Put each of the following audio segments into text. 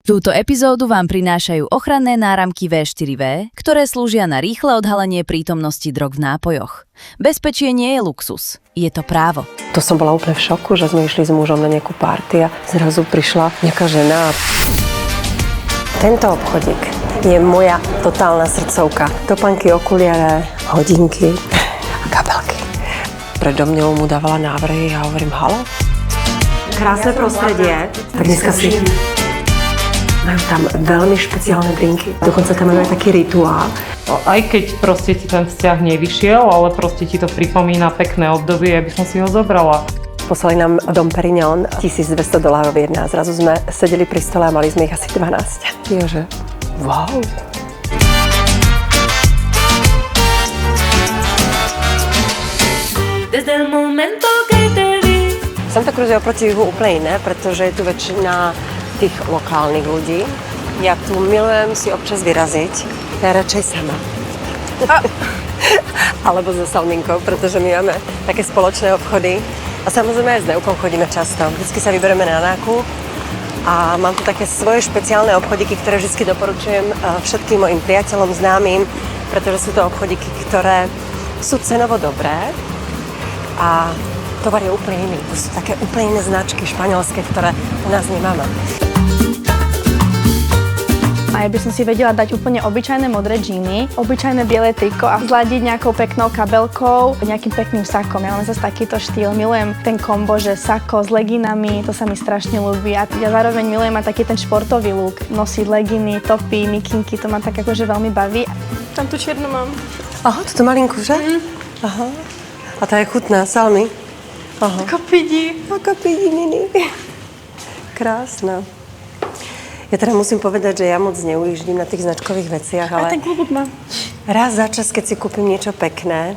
Túto epizódu vám prinášajú ochranné náramky V4V, ktoré slúžia na rýchle odhalenie prítomnosti drog v nápojoch. Bezpečie nie je luxus, je to právo. To som bola úplne v šoku, že sme išli s mužom na nejakú party a zrazu prišla nejaká žena. Tento obchodík je moja totálna srdcovka. Topánky, okuliare, hodinky a kabelky. Predo mňou mu dávala návrhy a hovorím, halo? Krásne prostredie. Tak dneska si... Majú tam veľmi špeciálne drinky. Dokonca tam majú aj taký rituál. Aj keď proste ti ten vzťah nevyšiel, ale proste ti to pripomína pekné obdobie, ja by som si ho zobrala. Poslali nám Dom Perignon, $1200 jedna. Zrazu sme sedeli pri stole a mali sme ich asi 12. Jože, wow. Santa Cruz je oproti juhu úplne iné, pretože je tu väčšina tých lokálnych ľudí. Ja tu milujem si občas vyraziť. Ja radšej sama. Alebo so Salminkou, pretože my máme také spoločné obchody. A samozrejme aj s Neukom chodíme často. Vždycky sa vyberieme na nákup. A mám tu také svoje špeciálne obchodíky, ktoré vždy doporučujem všetkým mojim priateľom, známym, pretože sú to obchodíky, ktoré sú cenovo dobré a tovar je úplne iný. To sú také úplne iné značky španielské, ktoré u nás nemáme. A ja by som si vedela dať úplne obyčajné modré džíny, obyčajné biele triko a zladiť nejakou peknou kabelkou, nejakým pekným sakom. Ja mám zase takýto štýl. Milujem ten kombo, že sako s leginami, to sa mi strašne ľúbi. A ja zároveň milujem aj taký ten športový look. Nosiť leginy, topy, mikinky, to ma tak akože veľmi baví. Tam tu čiernu mám. Aha, túto malinkú, že? Aha. A tá je chutná, Salmi. Aha. Ako pidi. Mini. Krásna. Ja teda musím povedať, že ja moc neujíždím na tých značkových veciach, ale... A ten klobúk mám. Raz za čas, keď si kúpim niečo pekné,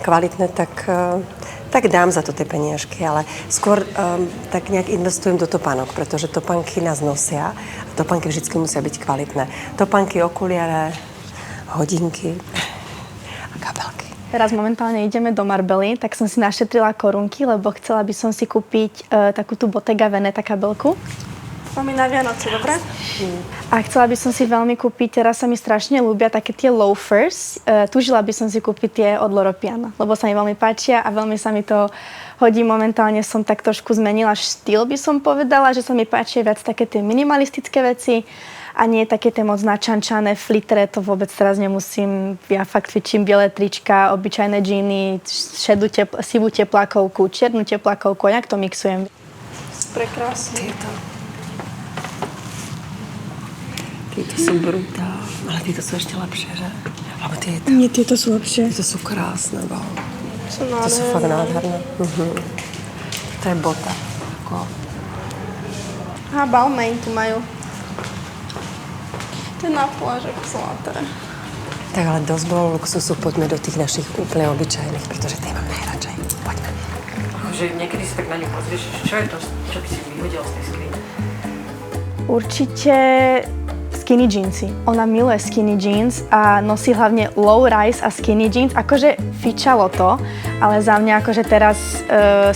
kvalitné, tak dám za to tie peniažky, ale skôr tak nejak investujem do topánok, pretože topánky nás nosia a topánky vždy musia byť kvalitné. Topánky, okuliare, hodinky a kabelky. Teraz momentálne ideme do Marbely, tak som si našetrila korunky, lebo chcela by som si kúpiť takú tú Bottega Veneta kabelku. Máme na Vianoce, dobre? A chcela by som si veľmi kúpiť, teraz sa mi strašne ľúbia také tie loafers. Túžila by som si kúpiť tie od Loro Piana, lebo sa mi veľmi páčia a veľmi sa mi to hodí. Momentálne som tak trošku zmenila štýl, by som povedala, že sa mi páčia viac také tie minimalistické veci a nie také tie moc načančané flitre, to vôbec teraz nemusím. Ja fakt cvičím biele trička, obyčajné džíny, sivú teplákovku, čiernu teplákovku, a nejak to mixujem. Prekrásne. Títo sú brutálne, ale títo sú ešte lepšie, že? Lebo tieto. Nie, tieto sú lepšie. Títo sú krásne, wow. Sú To sú fakt nádherné. To je bota. A Balmain tu majú. To je na plážek zlaté. Tak ale dosť bolo luxusu, poďme do tých našich úplne obyčajných, pretože tie mám najradšej. Poďme. Že niekedy si tak na ňu pozrieš, čo je to, čo by si vyhodila z tej skrine? Určite skinny jeansy. Ona miluje skinny jeans a nosí hlavne low rise a skinny jeans. Akože fičalo to, ale za mňa akože teraz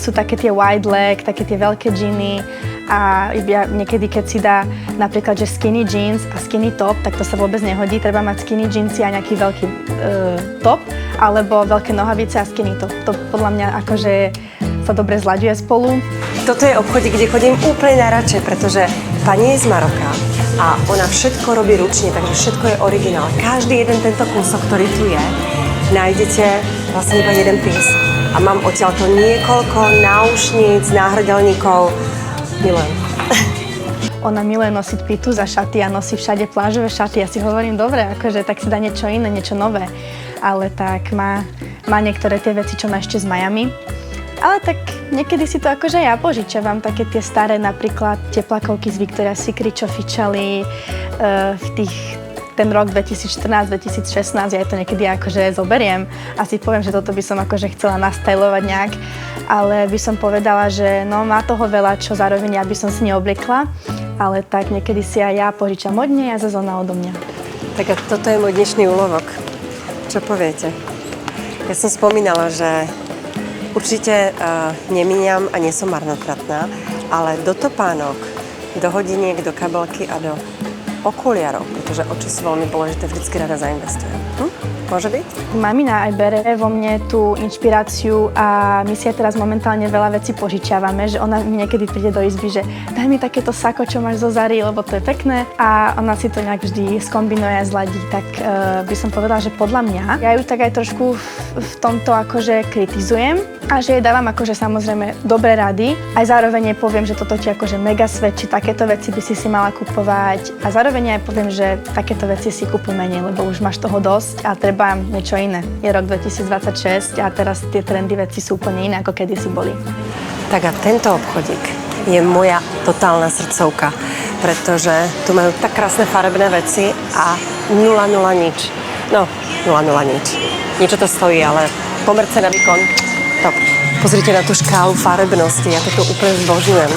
sú také tie wide leg, také tie veľké džiny a ja niekedy, keď si dá napríklad, že skinny jeans a skinny top, tak to sa vôbec nehodí. Treba mať skinny jeansy a nejaký veľký top, alebo veľké nohavice a skinny top. To podľa mňa akože sa dobre zlaďuje spolu. Toto je obchodík, kde chodím úplne najradšej, pretože pani je z Maroka a ona všetko robí ručne, takže všetko je originál. Každý jeden tento kúsok, ktorý tu je, nájdete vlastne iba jeden pís. A mám odtiaľto niekoľko náušníc, náhrdelníkov. Milujem. Ona miluje nosiť pitu za šaty a nosí všade plážové šaty. Ja si hovorím, dobre, akože tak si dá niečo iné, niečo nové. Ale tak má niektoré tie veci, čo má ešte z Miami. Ale tak niekedy si to akože ja požičiavam, také tie staré napríklad teplakovky z Victoria's Secret, čo fičali v ten rok 2014-2016, ja to niekedy akože zoberiem a si poviem, že toto by som akože chcela nastajlovať nejak, ale by som povedala, že no má toho veľa, čo zároveň ja by som si neobliekla, ale tak niekedy si aj ja požičam od nej a zase ona odo mňa. Tak a toto je môj dnešný úlovok. Čo poviete? Ja som spomínala, že určite nemíňam a nie som marnotratná, ale do topánok do hodiniek, do kabelky a do okuliarov, pretože oči sú veľmi dôležité, vždycky rada zainvestujem. Môže byť? Mamina aj bere vo mne tú inšpiráciu a my si aj teraz momentálne veľa vecí požičiavame, že ona mi niekedy príde do izby, že daj mi takéto sako, čo máš zo Zary, lebo to je pekné a ona si to nejak vždy skombinuje a zladí, tak by som povedala, že podľa mňa ja ju tak aj trošku v tomto akože kritizujem a že jej dávam akože samozrejme dobré rady, aj zároveň jej poviem, že toto ti akože mega svedčí, takéto veci by si mala kupovať a zároveň aj poviem, že takéto veci si kupuj menej, lebo už máš toho dosť a treba niečo iné. Je rok 2026 a teraz tie trendy veci sú úplne iné, ako kedysi boli. Tak a tento obchodík je moja totálna srdcovka, pretože tu majú tak krásne farebné veci a 0,0 nič. No, 0,0 nič. Niečo to stojí, ale pomer cena výkon, top. Pozrite na tú škálu farebnosti, ja toto úplne zbožňujem.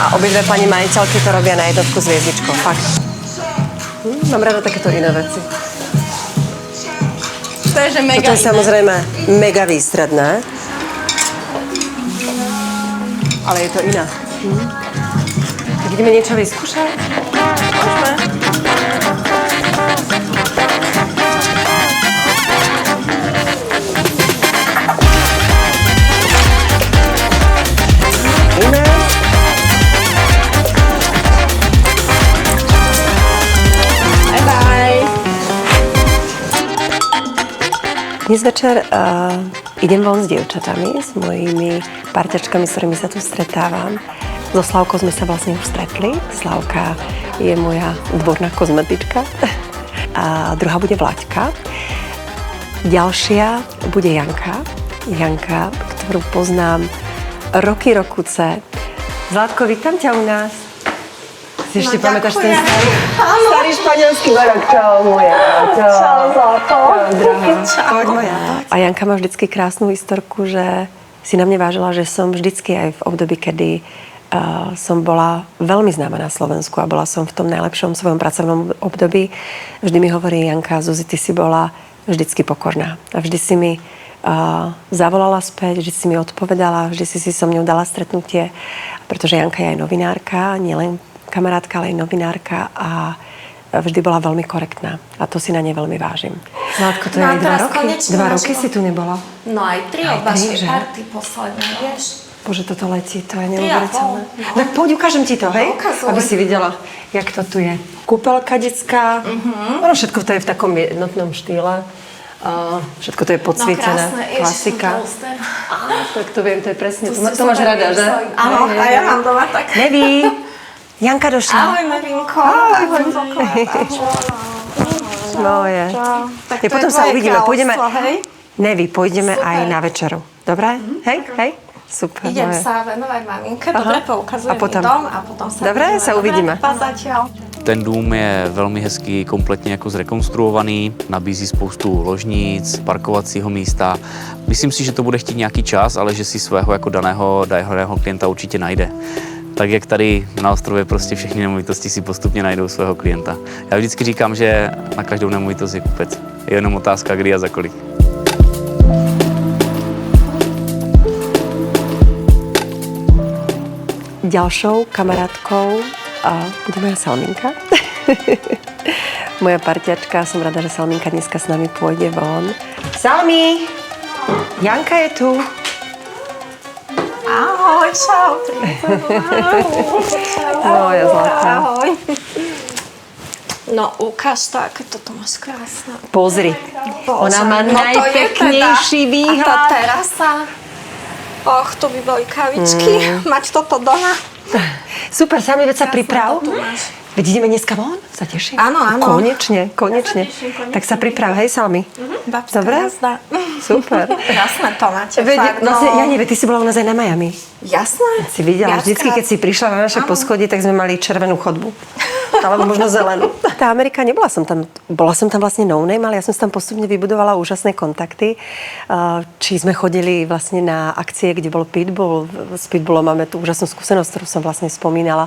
A obidve pani majiteľky to robia na jednotku s hviezdičkou, fakt. Mám rada takéto iné veci. To je, že mega Toto je samozrejme mega výstredné. Ale je to iné. Tak ideme niečo vyskúšať? Môžeme? Iné. Dnes večer idem von s dievčatami, s mojimi parťačkami, s ktorými sa tu stretávam. So Slavkou sme sa vlastne už stretli. Slavka je moja dvorná kozmetička a druhá bude Vlaďka. Ďalšia bude Janka. Janka, ktorú poznám roky, rokuce. Zlatko, vítam ťa u nás. Si ešte pamätáš ten starý španielský barok. Čau, moja. Čau, Zlato. Poď, moja. A Janka má vždycky krásnu historku, že si na mne vážila, že som vždycky aj v období, kedy som bola veľmi známa na Slovensku a bola som v tom najlepšom svojom pracovnom období. Vždy mi hovorí Janka, Zuzi, ty si bola vždycky pokorná. A vždy si mi zavolala späť, vždy si mi odpovedala, vždy si so mňou dala stretnutie, pretože Janka je aj novinárka, nielen kamarátka, ale aj novinárka a vždy bola veľmi korektná. A to si na nej veľmi vážim. Zlatko, to je aj 2 roky? 2 roky si tu nebola? No aj 3 od vašej party posledné, vieš? Bože, toto letí, to je neuveriteľné. No. Tak poď, ukážem ti to, hej? Ukazuj. Aby si videla, jak to tu je. Kúpelka detská. Ono všetko to je v takom jednotnom štýle. Všetko to je podsvietené. No krásne, klasika. Tak to viem, to je presne. To máš rada, že? Áno, a ja mám doma tak. Neví. Janka došla. Ahoj, Marinko. Ahoj, Moje. Tak Ja, potom sa uvidíme. Pôjdeme. hej? Neví, pôjdeme aj na večeru. Dobre? Hej, hej? Super. Idem moje. sa venovať maminke, dobre, poukazujem A potom? dom a potom sa... Dobre, budeme sa uvidíme. Pa zatiaľ. Ten dům je velmi hezký, kompletně jako zrekonstruovaný, nabízí spoustu ložnic, parkovacího místa. Myslím si, že to bude chtít nějaký čas, ale že si svého jako daného klienta určitě najde. Tak jak tady na ostrově prostě všechny nemovitosti si postupně najdou svého klienta. Já vždycky říkám, že na každou nemovitost je kupec. Je jenom otázka, kdy a za kolik. Ďalšou kamarátkou bude moja Salminka. Moja parťačka, som rada, že Salminka dneska s nami pôjde von. Salmi! Janka je tu. Ahoj, čau. Moja zlatá. Ahoj. No, ukáž to, aké toto máš krásne. Pozri. Ona má najpeknejší výhľad. A tá terasa. Och, tu by boli kavičky. Mať toto doma. Super, Salmi, veď sa priprav. Tu máš. Veď ideme dneska von? Sa teším. Áno, áno. Konečne. Tak sa priprav, hej, Salmi. Babská Dobre? jazda. Super. Krásne to máte, Veď, fakt, no. Ja neviem, ty si bola u nás aj na Miami. Jasné. Si videla, Viackrát. vždycky, keď si prišla na naše poschodie, tak sme mali červenú chodbu. alebo možno zelenú. Tá Amerika, bola som tam vlastne no name, ale ja som si tam postupne vybudovala úžasné kontakty. Či sme chodili vlastne na akcie, kde bol Pitbull. S Pitbullom máme tú úžasnú skúsenosť, ktorú som vlastne spomínala,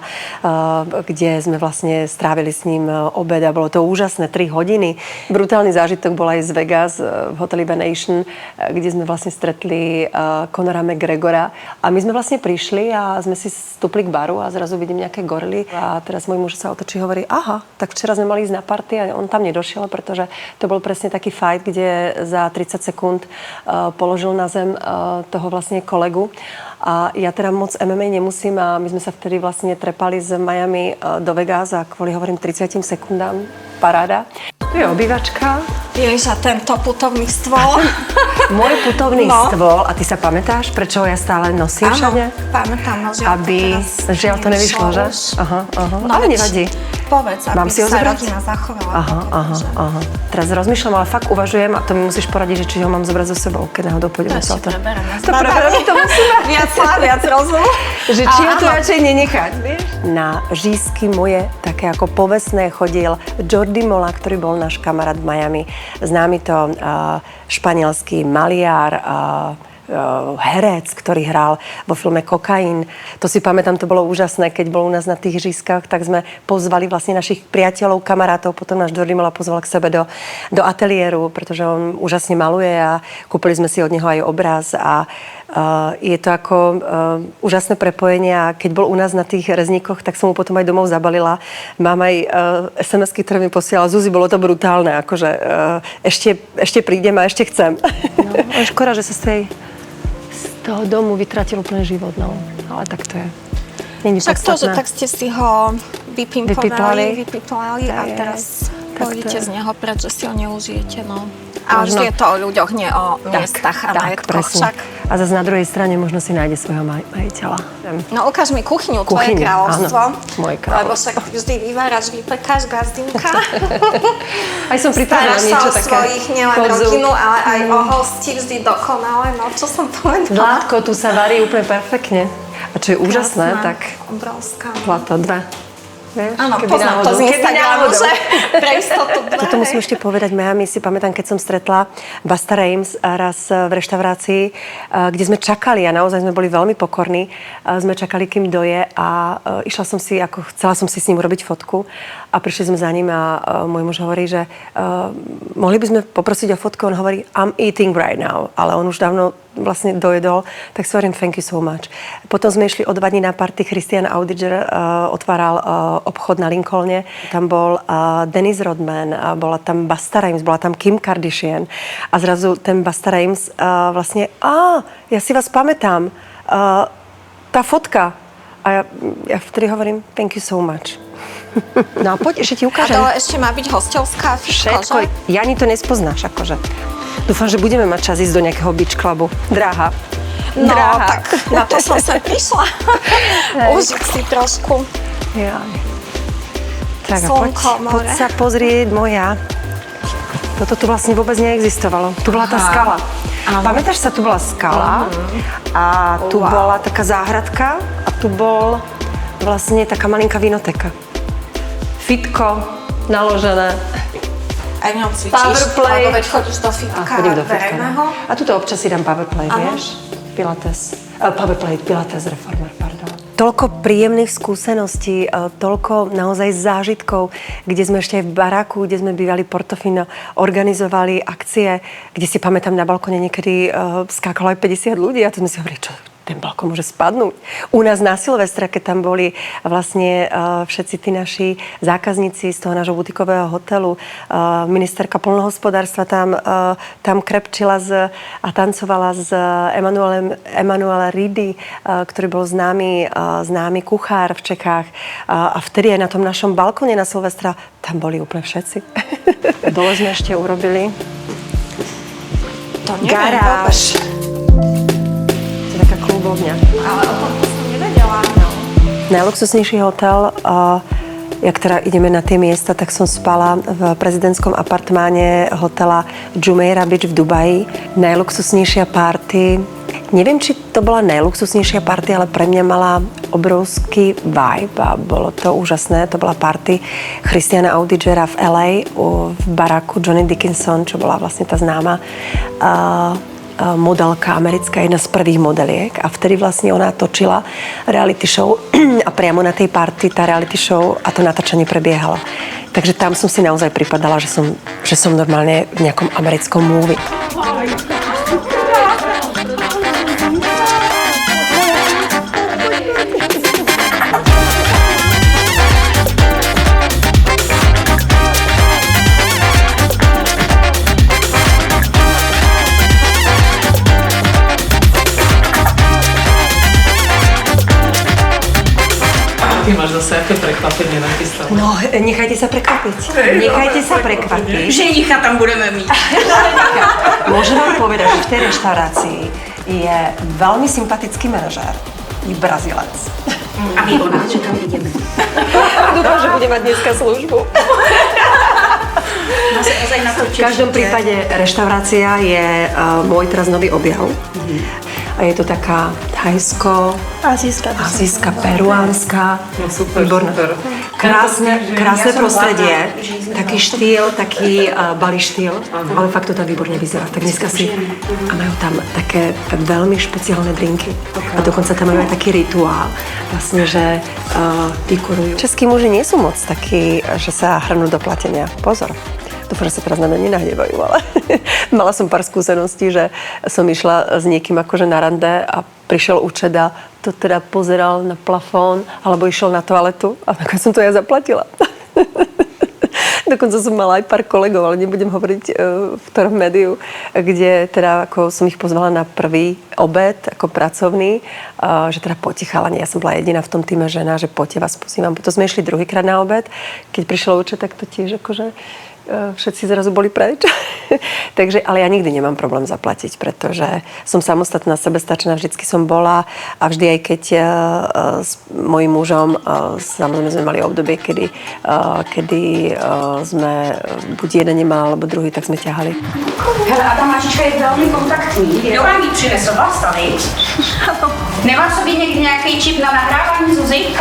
kde sme vlastne strávili s ním obed a bolo to úžasné 3 hodiny. Brutálny zážitok bol aj z Vegas v hoteli Venation, kde sme vlastne stretli Conora McGregora. A my sme vlastne prišli a sme si stúpli k baru a zrazu vidím nejaké gorily. A teraz môj muž sa otočí a hovorí, aha, tak včera sme mali ísť na party a on tam nedošiel, pretože to bol presne taký fight, kde za 30 sekúnd položil na zem toho vlastne kolegu. A ja teda moc MMA nemusím a my sme sa vtedy vlastne trepali z Miami do Vegas a kvôli hovorím 30 sekundám paráda. Tu je obývačka. Ježiš, a tento putovný stôl. Môj putovný stôl, a ty sa pamätáš, prečo ho ja stále nosím všade? Áno, pamätám, no žiaľ to nevyšlo, že? Aha. No, ale nevadí. Povedz, mám aby si ho sa zobrať? rodina zachovala. Aha. Teraz rozmýšľam, ale fakt uvažujem a to mi musíš poradiť, že či ho mám zobrať so sebou, keď náhodou pôjdeme To to. prebereme. To prebereme, to musíme. Viac rozumu. Že či ho tu radšej nenechať, vieš? Na žízky moje také ako povestné chodil Jordi Mola, ktorý bol náš kamarát v Miami. Známy to španielský maliar, herec, ktorý hral vo filme Kokain. To si pamätám, to bolo úžasné, keď bol u nás na tých žízkach, tak sme pozvali vlastne našich priateľov, kamarátov, potom náš Jordi Mola pozval k sebe do ateliéru, pretože on úžasne maluje a kúpili sme si od neho aj obraz a je to ako úžasné prepojenie a keď bol u nás na tých rezníkoch, tak som mu potom aj domov zabalila. Mám aj SMS-ky, ktoré mi posielala. Zuzi, bolo to brutálne, akože ešte prídem a ešte chcem. No, škoda, že sa z toho domu vytratil úplne život, no. Ale tak to je. Není Však to, že podstatné. tak ste si ho vypiplali a teraz pôjdete z neho preč, že si ho neužijete, no. Ale vždy je to o ľuďoch, nie o miestach a majetkoch však. A zase na druhej strane možno si nájde svojho majiteľa. No ukáž mi kuchyňu, tvoje kráľovstvo. Áno, moje kráľovstvo. Lebo však vždy vyváraš, vypekáš, gazdinka. Aj som pripravená Staráš niečo sa o také. svojich, nielen rodinu, ale aj o hosti vždy dokonale. No, čo som povedala? Zlátko tu sa varí úplne perfektne. A čo je úžasné, Krásna, tak obrovská. zlato 2. Áno, poznám to z Instagramu, že pre istotu dve. Toto musím ešte povedať, Miami si pamätám, keď som stretla Busta Rhymes raz v reštaurácii, kde sme čakali a naozaj sme boli veľmi pokorní. Sme čakali, kým doje a chcela som si s ním urobiť fotku a prišli sme za ním a môj muž hovorí, že mohli by sme poprosiť o fotku. On hovorí, I'm eating right now, ale on už dávno vlastne dojedol, tak si hovorím, thank you so much. Potom sme išli o 2 dní na party, Christian Audiger otváral obchod na Lincolne. Tam bol Dennis Rodman, bola tam Busta Rhymes, bola tam Kim Kardashian a zrazu ten Busta Rhymes vlastne, ja si vás pamätám, tá fotka. A ja vtedy hovorím, thank you so much. No a poď, ešte ti ukážem. A dole ešte má byť hostovská fiško, Všetko, že? Jani to nespoznáš, akože. Dúfam, že budeme mať čas ísť do nejakého beach clubu. Dráha. No, tak na to som sa prišla. Užiť si trošku. Ja. Tak a Slnko, more. poď sa pozrieť moja. Toto tu vlastne vôbec neexistovalo. Tu bola tá skala. Pamätáš sa, tu bola skala a tu bola taká záhradka a tu bol vlastne taká malinká vinotéka. Fitko naložené. Aj v ňom cvičíš, Powerplay. lebo veď chodíš do fitka Chodím do fitka. verejného. A tuto občas si dám powerplay, vieš? Pilates reformer, pardon. Toľko príjemných skúseností, toľko naozaj zážitkov, kde sme ešte aj v baráku, kde sme bývali Portofino, organizovali akcie, kde si pamätám na balkone niekedy skákalo aj 50 ľudí a to sme si hovorili, čo ten balkón môže spadnúť. U nás na Silvestra, keď tam boli vlastne všetci tí naši zákazníci z toho nášho butikového hotelu, ministerka poľnohospodárstva tam krepčila a tancovala s Emanuele Ridy, ktorý bol známy kuchár v Čechách. A vtedy aj na tom našom balkóne na Silvestra tam boli úplne všetci. Dole sme ešte urobili To neviem garáž. Taká klubovňa. Ale o tom som nevedela. Najluxusnejší hotel, jak teda ideme na tie miesta, tak som spala v prezidentskom apartmáne hotela Jumeirah Beach v Dubaji. Najluxusnejšia party. Neviem, či to bola najluxusnejšia party, ale pre mňa mala obrovský vibe a bolo to úžasné. To bola party Christiana Audigera v LA v baráku Johnny Dickinson, čo bola vlastne tá známa modelka americká, jedna z prvých modeliek a vtedy vlastne ona točila reality show a priamo na tej party tá reality show a to natáčanie prebiehalo. Takže tam som si naozaj pripadala, že som normálne v nejakom americkom movie. Ty máš zase aké prekvapenie nachystané. No, nechajte sa prekvapiť. Nechajte sa prekvapiť. Ženicha tam budeme mít. Môžem vám povedať, že v tej reštaurácii je veľmi sympatický manažér. Je Brazílec. A ví ona, že tam ideme. Dúfam, že bude mať dneska službu. V každom prípade reštaurácia je môj teraz nový objav. A je to taká thajsko-azijská, peruánska. No super, výborná. super. Krásne prostredie, taký štýl, taký Bali štýl, ale fakt to tam výborne vyzerá. Tak dneska si... A majú tam také veľmi špeciálne drinky. A dokonca tam majú aj taký rituál, vlastne, že vykurujú. Českí muži nie sú moc takí, že sa hrnú do platenia. Pozor. Dúfam, že sa teraz na mňa nenahnevajú, ale mala som pár skúseností, že som išla s niekým akože na rande a prišiel učet a to teda pozeral na plafón alebo išiel na toaletu a nakoniec som to ja zaplatila. Dokonca som mala aj pár kolegov, ale nebudem hovoriť v ktorom médiu, kde teda ako som ich pozvala na prvý obed ako pracovný, že teda poďte chalani, ja som bola jediná v tom týme žena, že poďte vás pozývam. Potom sme išli druhýkrát na obed, keď prišiel učet, tak to tiež akože všetci zrazu boli preč. Takže, ale ja nikdy nemám problém zaplatiť, pretože som samostatná, sebestačná, vždycky som bola a vždy aj keď s mojím mužom, samozrejme sme mali obdobie, kedy sme buď jeden nemal, alebo druhý, tak sme ťahali. Hele, a ta Mačička je velmi kontaktní. Kdo vám ji přinesl? Vás tady? Nemá sobě někdy nějaký čip na nahrávání, Zuzi?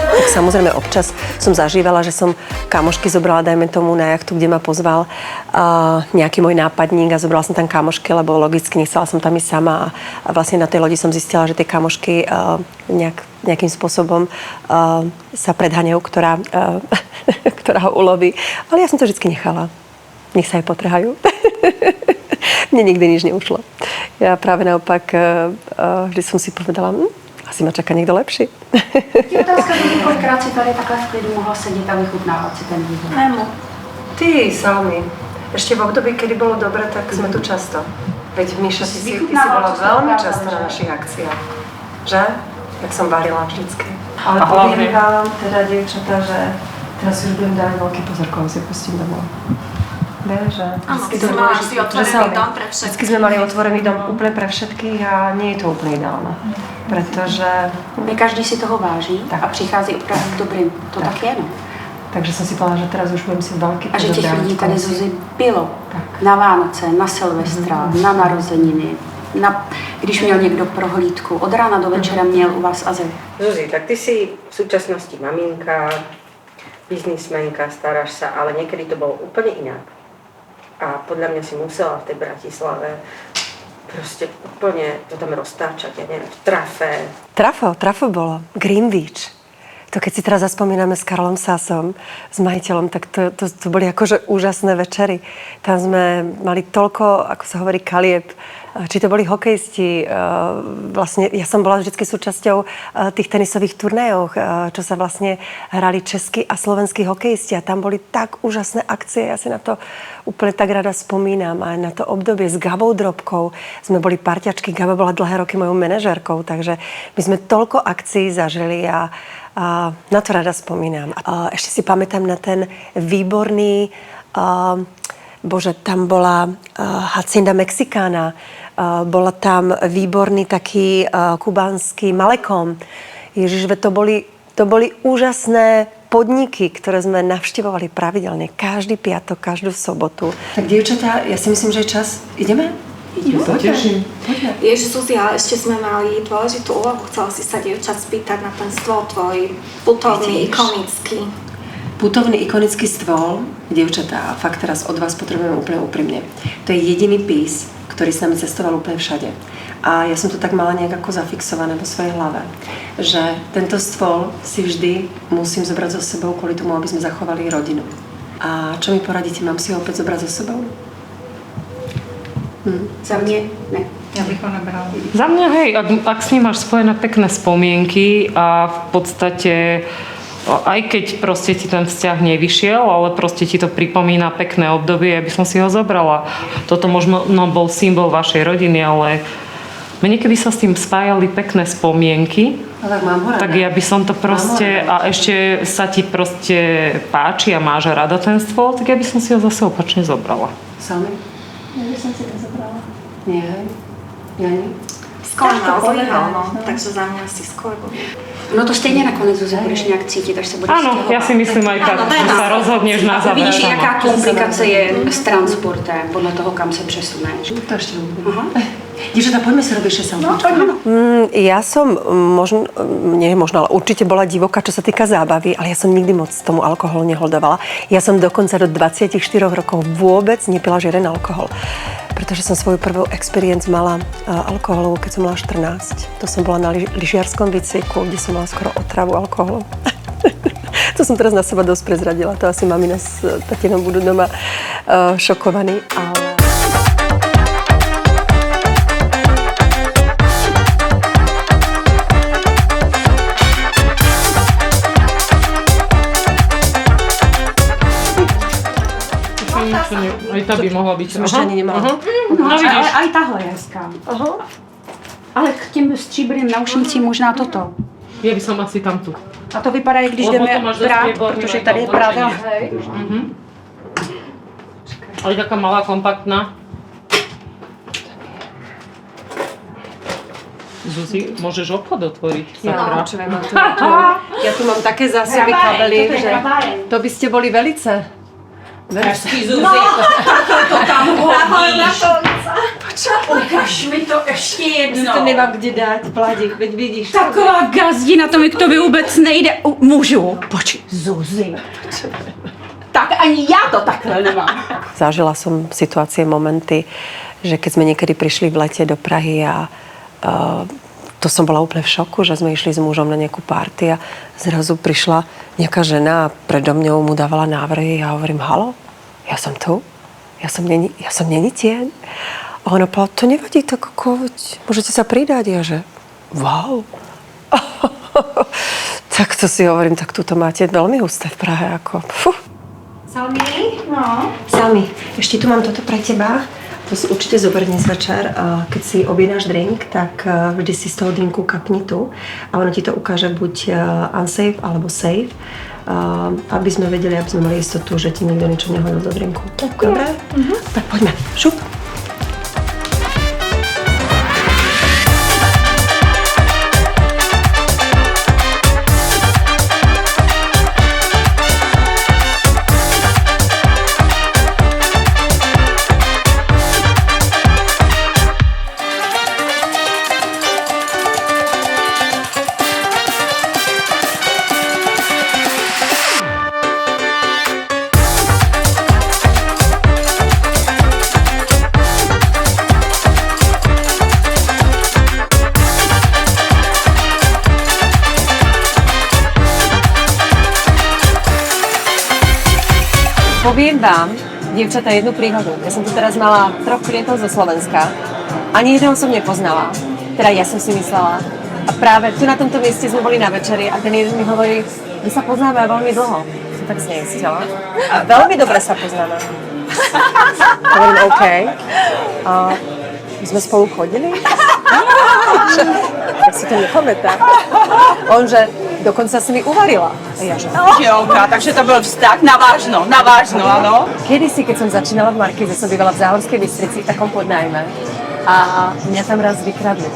Tak samozrejme občas som zažívala, že som kamošky zobrala, dajme tomu, na jachtu, kde ma pozval nejaký môj nápadník a zobrala som tam kamošky, lebo logicky nechcela som tam ísť sama a vlastne na tej lodi som zistila, že tie kamošky nejakým spôsobom sa predháňajú, ktorá ho uloví. Ale ja som to vždy nechala. Nech sa aj potrhajú. Mne nikdy nič neušlo. Ja práve naopak vždy som si povedala, asi ma čaká niekto lepší. Je otázka, kolikrát si tady takhle v klidu mohla sedět a vychutnávat si ten výbor? Nemo. Ty, Salmi. Ešte v období, kedy bolo dobre, tak sme tu často. Veď Míša, ty si bola veľmi často na našich akciách. Že? Jak som varila vždycky. Ale poviem vám, teda, dievčatá, že teraz si už budem dávať veľký pozor, koho si pustím domov. Vieš, že vždycky sme mali otvorený dom úplne pre všetkých a nie je to úplne ideálne. Pretože... Ne každý si toho váží a přichází opravdu k dobrým. To tak je, no. Takže som si povedala, že teraz už budem si veľký pozor. A že těch lidí tady, Zuzi, bylo. Na Vánoce, na Silvestra, na narozeniny, když měl někdo prohlídku. Od rána do večera měl u vás azyl. Zuzi, tak ty si v súčasnosti maminka, biznismenka, staráš sa, ale niekedy to bolo úplne inak. A podľa mňa si musela v tej Bratislave proste úplne to tam roztáčať, ja neviem, v trafe. Trafo bolo. Greenwich. To keď si teraz zaspomíname s Karolom Sasom, s majiteľom, tak to boli akože úžasné večery. Tam sme mali toľko, ako sa hovorí, kalieb. Či to boli hokejisti, vlastne ja som bola vždy súčasťou tých tenisových turnajov, čo sa vlastne hrali českí a slovenskí hokejisti a tam boli tak úžasné akcie, ja si na to úplne tak rada spomínam aj na to obdobie s Gabou Drobkou. Sme boli parťačky, Gaba bola dlhé roky mojou manažérkou, takže my sme toľko akcií zažili a na to rada spomínam. Ešte si pamätám na ten výborný, tam bola Hacienda Mexicana, bola tam výborný taký kubánsky Malekom. Ježiš, to boli úžasné podniky, ktoré sme navštevovali pravidelne, každý piatok, každú sobotu. Tak dievčatá, ja si myslím, že je čas. Ideme? Ja sa teším. Ježiš, Zuzia, ešte sme mali dôležitú úlohu. Chcela si sa dievčat spýtať na ten stôl tvoj putovný, ikonický. Putovný, ikonický stôl, dievčatá, fakt teraz od vás potrebujeme úplne úprimne. To je jediný pís, ktorý s nami cestoval úplne všade. A ja som to tak mala nejak ako zafixované vo svojej hlave, že tento stôl si vždy musím zobrať so sebou kvôli tomu, aby sme zachovali rodinu. A čo mi poradíte, mám si ho opäť zobrať so sebou? Za mě ne. Ja bych ho nebrala. Za mňa, hej, ak s ním máš spojené pekné spomienky a v podstate aj keď proste ti ten vzťah nevyšiel, ale proste ti to pripomína pekné obdobie, ja by som si ho zobrala. Toto možno bol symbol vašej rodiny, ale mne keby sa s tým spájali pekné spomienky, tak ja by som to proste, a ešte sa ti proste páči a máš rada ten stôl, tak ja by som si ho zase opačne zobrala. Sami? Ja by som si to zobrala. Nie. Jani? Skoro naozaj, no. Takže za mňa asi skoro. No to stejně nakonec, Zuzi, budeš nějak cítit, až se budeš Áno, ja si myslím aj tak, že sa rozhodneš na záver. Vidíš, jaká komplikace je s transportem, podle toho, kam se přesuneš. To ešte Dievčatá, poďme si robiť selfiečko. Ja som možno, ale určite bola divoká, čo sa týka zábavy, ale ja som nikdy moc tomu alkoholu neholdovala. Ja som dokonca do 24 rokov vôbec nepila žiaden alkohol. Pretože som svoju prvú experience mala alkoholovú, keď som mala 14. To som bola na lyžiarskom výcviku, kde som mala skoro otravu alkoholom. To som teraz na seba dosť prezradila. To asi mamina s tatinou budú doma šokovaní, ale... Aj tá by mohla byť. Som ešte ani nemala. No vidíš. Ale aj tahle je hezká. Ale k těm stříbrným naušnicím možná toto. Ja by som asi tam tu. A to vypadá, jak když jdeme brát, protože tady je právě. Ale taká malá, kompaktná. Zuzi, môžeš obchod otvoriť. Ja tu mám také zásoby kabelí, že to by ste boli velice. Hezký, Zuzi. No, to tam hodíš. Ukaž mi to ještě jednou. To nemám kde dát, Vládik, veď vidíš. Taková gazdina, to mi k tobě vůbec nejde. Můžu? Počkej, Zuzi. Tak ani já to takhle nemám. Zažila som situácie, momenty, že keď sme niekedy prišli v lete do Prahy a to som bola úplne v šoku, že sme išli s mužom na nejakú party a zrazu prišla nejaká žena a predo mňou mu dávala návrhy a ja hovorím, halo, ja som tu, ja som není tieň. A ona povedala, to nevadí, tak ako, môžete sa pridať. Ja že, wow. Tak to si hovorím, tak tuto máte veľmi husté v Prahe, ako, Salmi? No. Salmi, ešte tu mám toto pre teba. To si určite zober dnes večer. Keď si objednáš drink, tak vždy si z toho drinku kapni tu a ono ti to ukáže buď unsafe alebo safe, aby sme vedeli, aby sme mali istotu, že ti nikto niečo nehodil do drinku. Dobre? Tak poďme. Šup. Poviem vám, dievčatá, jednu príhodu. Ja som tu teraz mala 3 klientov zo Slovenska. Ani jedného som nepoznala. Teda ja som si myslela. A práve tu na tomto mieste sme boli na večeri a ten jeden mi hovorí, že sa poznáme veľmi dlho. Som tak zneistila. A veľmi dobre sa poznáme. Hovorím, OK. A my sme spolu chodili? Tak si to nepamätám. On, že dokonca si mi uvarila. A ja, že... Jolka, takže to byl vztah na vážno, ano. Kedysi, keď som začínala v Markíze, som bývala v Záhorskej Bystrici v takom podnájme. A mňa tam raz vykradli.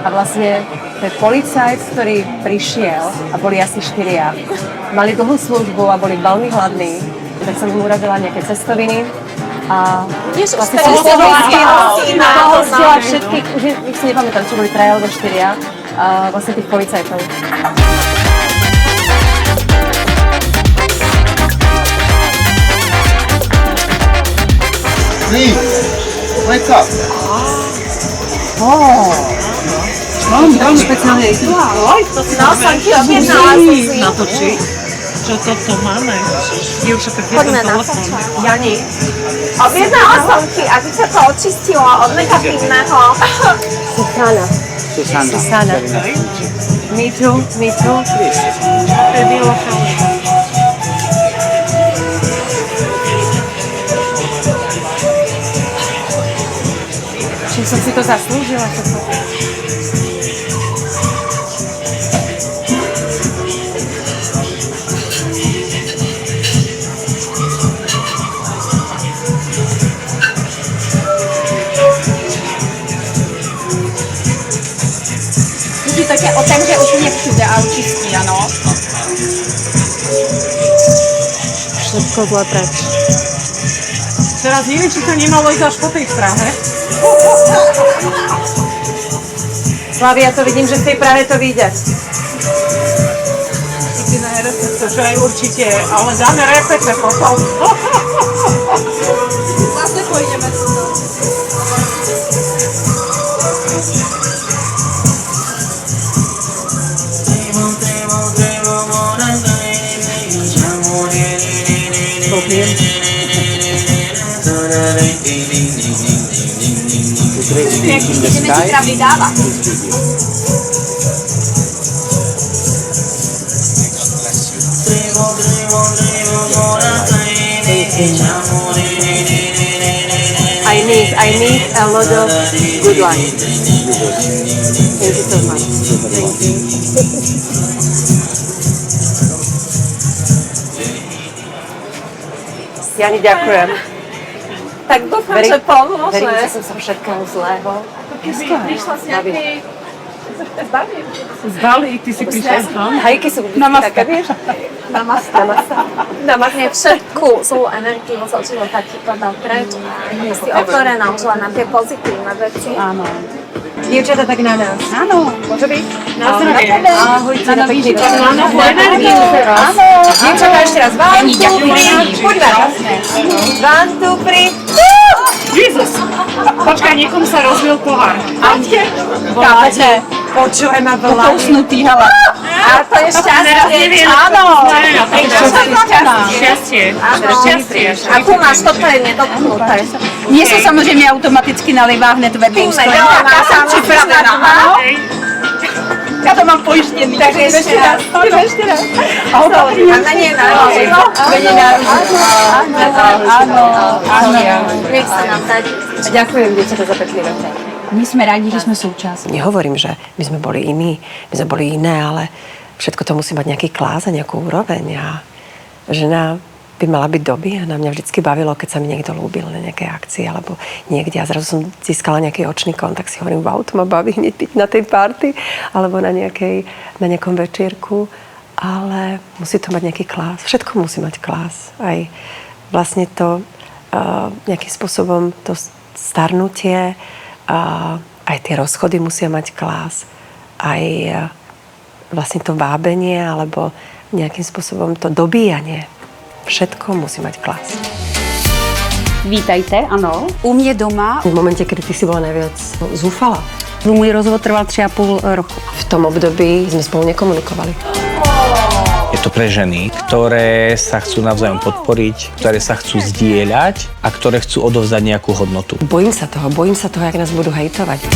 A A vlastne ten policajt, ktorý prišiel, a boli asi 4, mali dlhú službu a boli veľmi hladní, tak som im uradila nejaké cestoviny a vlastne som pohostila všetkých, už si nepamätám, čo boli 3 alebo 4, vlastne tých policajtov. Wake up. Veľmi špeciálne rituál. No, som ti objednala Natočiť. Čo toto máme? Poďme natočať. Jani. Objednala som ti, aby sa to očistilo od negatívneho. Susana. Me too. Či som si to zaslúžila? Také otevře úplně všude a učistí, ano. Všetko zle preč. Teraz neviem, či to nemalo ísť až po tej Prahe. Slavia, to vidím, že v tej Prahe to vyjde. Ty na repete, že aj určite, ale dáme repete potom. Zase pôjdeme tu. I need a lot of good luck. Thank you so much. Thank you. Jani, ďakujem. Tak dúfam, že pomôže. Verím, že som sa všetkého zlého. Prišla s nejakej... Z Bali, ty si prišla s tom? Hajky sú také, vieš? Namaste. Mne všetku zlú energiu zo života ti podal preč. Si otvorená už len na tie pozitívne veci. Áno. Dievčatá, tak na nás. Áno. Môže byť? Na zdravie. Ahojte, na pekný čas. Na novú energiu. Áno. Dievčatá, ešte raz. One, two, three. Poď na raz. One, two, three. Jezus! Počkaj, niekomu sa rozbil pohár. Kápete? Počujem ma veľa. Pousnutý, hele. A to je šťastie. Áno. Šťastie. A tu máš, toto je nedotknuté. Mně se samozřejmě automaticky nalivá hned ve dvou Tým má sám připravená. Já to mám pojištěný. Takže ešte raz. A menej náročeno. Áno. Nech sa nám dať. Ďakujem, dievčatá, za pekný večer. My jsme rádi, že jsme součástí. Nehovorím, že my sme boli iní, my sme boli iné, ale všetko to musí mať nejaký klás a nejakú úroveň. A žena by mala byť doby a na mňa vždycky bavilo, keď sa mi niekto ľúbil na nejakej akcii alebo niekde a zrazu som získala nejaký očný kontakt, si hovorím, wow, to ma baví hneď byť na tej party alebo na nejakom večierku, ale musí to mať nejaký klás. Všetko musí mať klás. Aj vlastne to nejakým spôsobom to starnutie, aj tie rozchody musia mať klás, aj vlastne to vábenie alebo nejakým spôsobom to dobíjanie. Všetko musí mať klás. Vítajte, ano. U mě doma. V momente, kedy ty si bola najviac zúfala. Můj rozvod trval 3,5 roku. V tom období sme spolu nekomunikovali. Je to pre ženy, ktoré sa chcú navzájom podporiť, ktoré sa chcú zdieľať a ktoré chcú odovzdať nejakú hodnotu. Bojím sa toho, jak nás budú hejtovať.